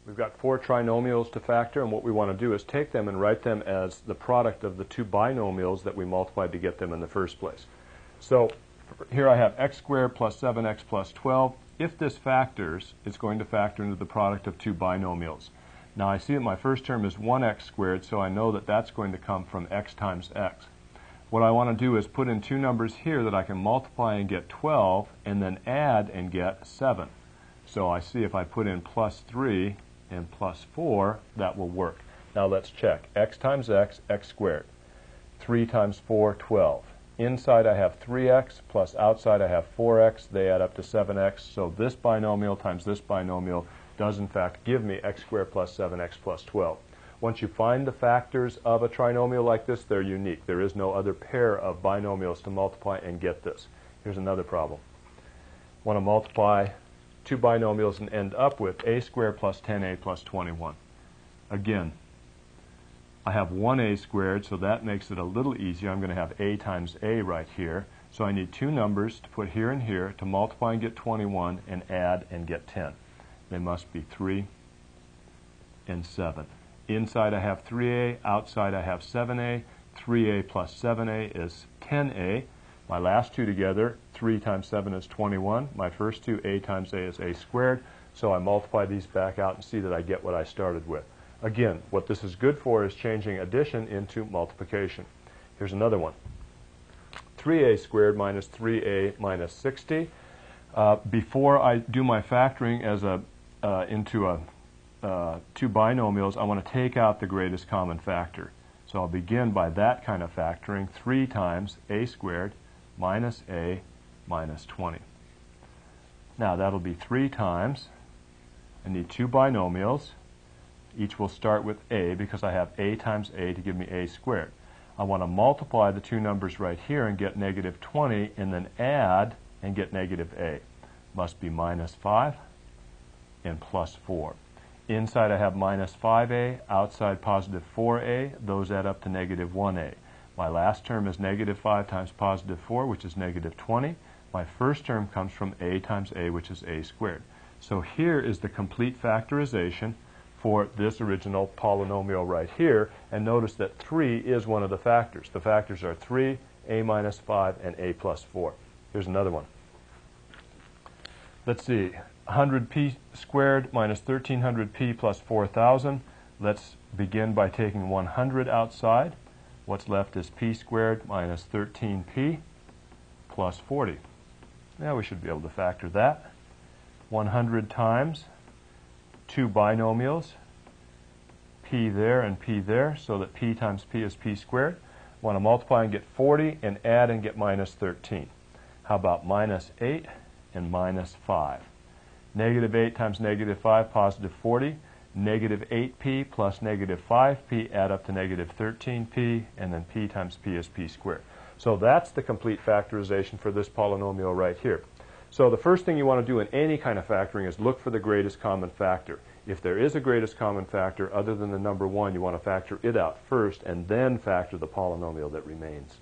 We've got 4 trinomials to factor, and what we want to do is take them and write them as the product of the 2 binomials that we multiplied to get them in the first place. So here I have x squared plus 7x plus 12. If this factors, it's going to factor into the product of 2 binomials. Now I see that my first term is 1x squared, so I know that that's going to come from x times x. What I want to do is put in 2 numbers here that I can multiply and get 12, and then add and get 7. So I see if I put in plus 3 and plus 4, that will work. Now let's check. X times x, x squared. 3 times 4, 12. Inside I have 3x, plus outside I have 4x. They add up to 7x. So this binomial times this binomial does in fact give me x squared plus 7x plus 12. Once you find the factors of a trinomial like this, they're unique. There is no other pair of binomials to multiply and get this. Here's another problem. Want to multiply 2 binomials and end up with a squared plus 10a plus 21. Again, I have 1a squared, so that makes it a little easier. I'm going to have a times a right here. So I need 2 numbers to put here and here to multiply and get 21 and add and get 10. They must be 3 and 7. Inside I have 3a, outside I have 7a. 3a plus 7a is 10a. My last 2 together, 3 times 7 is 21. My first 2, a times a is a squared. So I multiply these back out and see that I get what I started with. Again, what this is good for is changing addition into multiplication. Here's another one. 3a squared minus 3a minus 60. Before I do my factoring as into 2 binomials, I want to take out the greatest common factor. So I'll begin by that kind of factoring. 3 times a squared minus a minus 20. Now that'll be 3 times, I need 2 binomials. Each will start with a because I have a times a to give me a squared. I want to multiply the 2 numbers right here and get negative 20, and then add and get negative a. Must be minus 5 and plus 4. Inside I have minus 5a, outside positive 4a. Those add up to negative 1a. My last term is negative 5 times positive 4, which is negative 20. My first term comes from a times a, which is a squared. So here is the complete factorization for this original polynomial right here. And notice that 3 is one of the factors. The factors are 3, a minus 5, and a plus 4. Here's another one. Let's see. 100p squared minus 1300p plus 4000. Let's begin by taking 100 outside. What's left is p squared minus 13p plus 40. Now we should be able to factor that. 100 times 2 binomials, p there and p there, so that p times p is p squared. Want to multiply and get 40 and add and get minus 13. How about minus 8 and minus 5? Negative 8 times negative 5, positive 40. Negative 8p plus negative 5p add up to negative 13p, and then p times p is p squared. So that's the complete factorization for this polynomial right here. So the first thing you want to do in any kind of factoring is look for the greatest common factor. If there is a greatest common factor other than the number 1, you want to factor it out first and then factor the polynomial that remains.